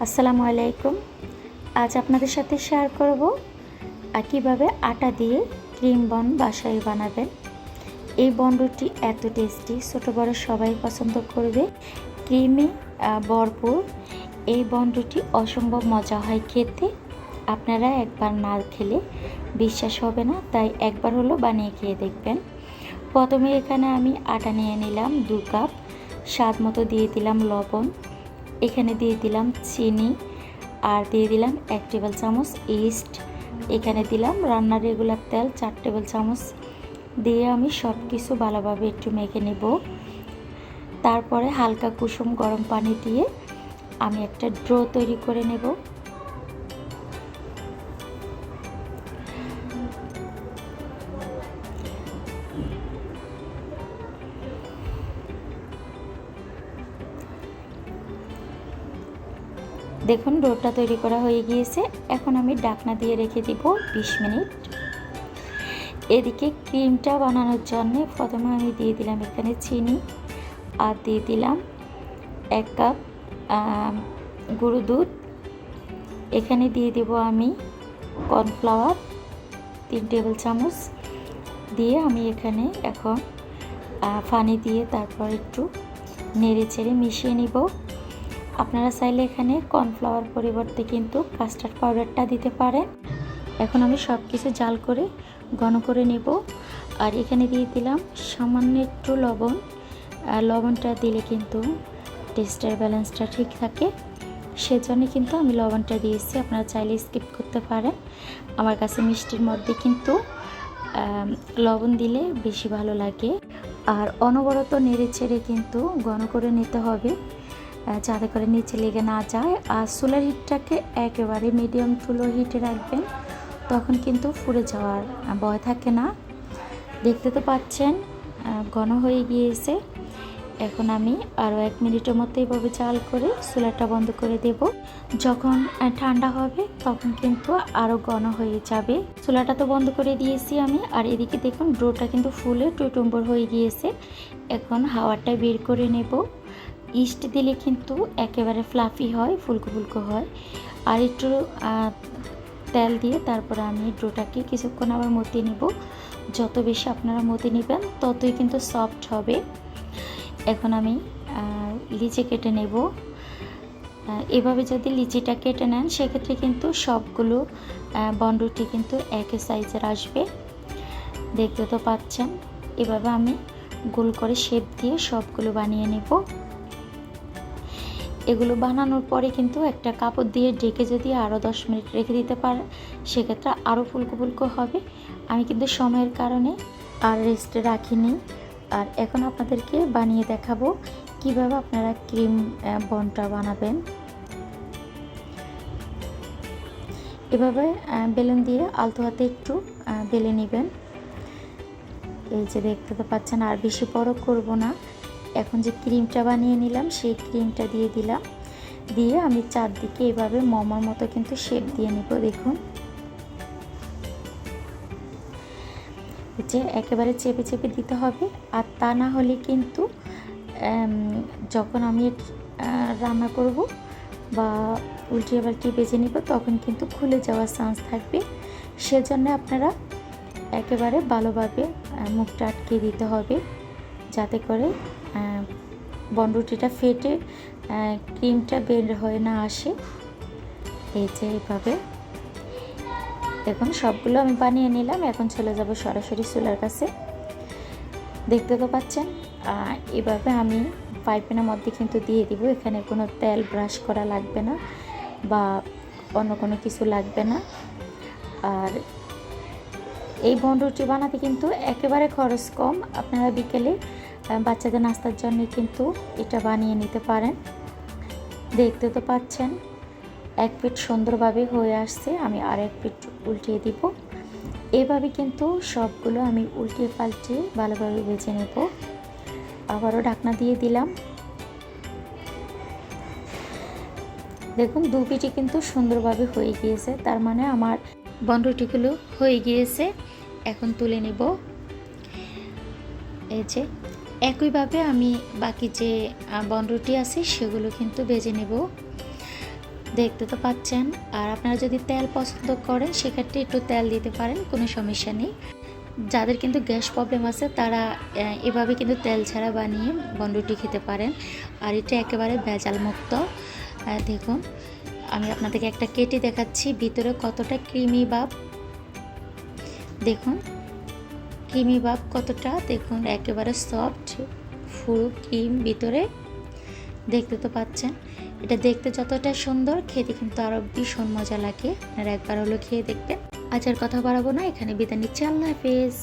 আসসালামু আলাইকুম। আজ আপনাদের সাথে শেয়ার করব কিভাবে আটা দিয়ে ক্রিম বন বাসায় বানাবেন। এই বনটি এত টেস্টি, ছোট বড় সবাই পছন্দ করবে। ক্রিমি ভরপুর এই বনটি অসম্ভব মজা হয় খেতে। আপনারা একবার না খেলে বিশ্বাস হবে না, তাই একবার হলো বানিয়ে খেয়ে দেখবেন। প্রথমে এখানে আমি আটা নিয়ে নিলাম 2 কাপ, স্বাদ মতো দিয়ে দিলাম লবণ, এখানে দিয়ে দিলাম চিনি, আর দিয়ে দিলাম 1 টেবিল চামচ ইস্ট, এখানে দিলাম রান্নার রেগুলার তেল 4 টেবিল চামচ দিয়ে আমি সব কিছু ভালোভাবে একটু মেখে নেব। তারপরে হালকা কুসুম গরম পানি দিয়ে আমি একটা ডো তৈরি করে নেব। দেখুন ডোটা তৈরি করা হয়ে গিয়েছে। এখন আমি ঢাকনা দিয়ে রেখে দিব 20 মিনিট। এদিকে ক্রিমটা বানানোর জন্য প্রথমে আমি দিয়ে দিলাম এখানে চিনি, আর দিয়ে দিলাম 1 কাপ গুঁড়ো দুধ, এখানে দিয়ে দেব আমি কর্নফ্লাওয়ার 3 টেবিল চামচ দিয়ে আমি এখানে এখন পানি দিয়ে তারপর একটু নেড়ে চেড়ে মিশিয়ে নিব। আপনারা চাইলে এখানে কর্নফ্লাওয়ার পরিবর্তে কিন্তু কাস্টার্ড পাউডারটা দিতে পারেন। এখন আমি সব কিছু জাল করে ঘন করে নেব। আর এখানে দিয়ে দিলাম সামান্য একটু লবণ। লবণটা দিলে কিন্তু টেস্টের ব্যালেন্সটা ঠিক থাকে, সেজন্য কিন্তু আমি লবণটা দিয়েছি। আপনারা চাইলে স্কিপ করতে পারেন। আমার কাছে মিষ্টির মধ্যে কিন্তু লবণ দিলে বেশি ভালো লাগে। আর অনবরত নেড়ে চেড়ে কিন্তু ঘন করে নিতে হবে, যাতে করে নিচে লেগে না যায়। আর চুলার হিটটাকে একেবারে মিডিয়াম টু লো হিটে রাখবেন, তখন কিন্তু পুড়ে যাওয়ার ভয় থাকে না। দেখতে তো পাচ্ছেন ঘন হয়ে গিয়েছে। এখন আমি আরও 1 মিনিটের মতো এইভাবে জাল করে চুলাটা বন্ধ করে দেব। যখন ঠান্ডা হবে তখন কিন্তু আরও ঘন হয়ে যাবে। চুলাটা তো বন্ধ করে দিয়েছি আমি। আর এদিকে দেখুন ডোটা কিন্তু ফুলে টুটুম্বর হয়ে গিয়েছে। এখন হাওয়াটা বের করে নেব। ইস্ট দিলে কিন্তু একেবারে ফ্লাফি হয়, ফুলকো ফুলকো হয়। আর একটু তেল দিয়ে তারপরে আমি ডোটাকে কিছুক্ষণ আবার মতে নেব। যত বেশি আপনারা মতে নেবেন ততই কিন্তু সফট হবে। এখন আমি লিচি কেটে নেব। এভাবে যদি লিচিটা কেটে নেন সেক্ষেত্রে কিন্তু সবগুলো বনরুটি কিন্তু একই সাইজের আসবে। দেখতে তো পাচ্ছেন এভাবে আমি গোল করে শেপ দিয়ে সবগুলো বানিয়ে নেব। এগুলো বানানোর পরে কিন্তু একটা কাপড় দিয়ে ঢেকে যদি আরও 10 মিনিট রেখে দিতে পারে সেক্ষেত্রে আরও ফুলকো ফুলকো হবে। আমি কিন্তু সময়ের কারণে আর রেস্টে রাখিনি। আর এখন আপনাদেরকে বানিয়ে দেখাবো কিভাবে আপনারা ক্রিম বনটা বানাবেন। এভাবে বেলুন দিয়ে আলতো হাতে একটু বেলে নেবেন। এই যে দেখতে তো পাচ্ছেন, আর বেশি বড় করব না। এখন যে ক্রিমটা বানিয়ে নিলাম সেই ক্রিমটা দিয়ে দিলাম, দিয়ে আমি চারদিকে এভাবে মোমোর মতো কিন্তু শেপ দিয়ে নিব। দেখুন যে একেবারে চেপে চেপে দিতে হবে, আর তা না হলে কিন্তু যখন আমি রান্না করব বা উল্টিয়ে পাল্টিয়ে বেজে নিব তখন কিন্তু খুলে যাওয়ার চান্স থাকবে। সেজন্য আপনারা একেবারে ভালোভাবে মুখটা আটকে দিতে হবে, যাতে করে বনরুটিটা ফেটে ক্রিমটা বের হয়ে না আসে। এই যে এইভাবে দেখুন সবগুলো আমি বানিয়ে নিলাম। এখন চলে যাব সরাসরি চুলার কাছে। দেখতে তো পাচ্ছেন এভাবে আমি পাইপেনের মধ্যে কিন্তু দিয়ে দিব। এখানে কোনো তেল ব্রাশ করা লাগবে না বা অন্য কোনো কিছু লাগবে না। আর এই বনরুটি বানাতে কিন্তু একেবারে খরচ কম। আপনারা বিকেলে বাচ্চাদের নাস্তার জন্য কিন্তু এটা বানিয়ে নিতে পারেন। দেখতে তো পাচ্ছেন 1 পিঠ সুন্দরভাবে হয়ে আসছে। আমি আর 1 পিঠ উল্টিয়ে দিব। এভাবে কিন্তু সবগুলো আমি উল্টিয়ে পাল্টিয়ে ভালোভাবে ভেজে নেব। আবারও ঢাকনা দিয়ে দিলাম। দেখুন 2 পিঠই কিন্তু সুন্দরভাবে হয়ে গিয়েছে, তার মানে আমার বনরুটিগুলো হয়ে গিয়েছে। এখন তুলে নেব। এই যে একইভাবে আমি বাকি যে বনরুটি আছে সেগুলো কিন্তু ভেজে নেব। দেখতে তো পাচ্ছেন। আর আপনারা যদি তেল পছন্দ করেন সেক্ষেত্রে একটু তেল দিতে পারেন, কোনো সমস্যা নেই। যাদের কিন্তু গ্যাস প্রবলেম আছে তারা এভাবে কিন্তু তেল ছাড়া বানিয়ে বনরুটি খেতে পারেন। আর এটা একেবারে ভেজাল মুক্ত। দেখুন আমি আপনাদেরকে একটা কেটে দেখাচ্ছি ভিতরে কতটা ক্রিমি ভাব। দেখুন ক্রিমি ভাব কতটা, দেখুন একেবারে সফট ফুল ক্রিম ভিতরে, দেখতে তো পাচ্ছেন। এটা দেখতে যতটা সুন্দর, খেতে কিন্তু আরও ভীষণ মজা লাগে। আপনারা একবার হলো খেয়ে দেখবেন। আজ আর কথা বাড়াবো না, এখানে বিদায় নিচ্ছি। আল্লাহ হাফেজ।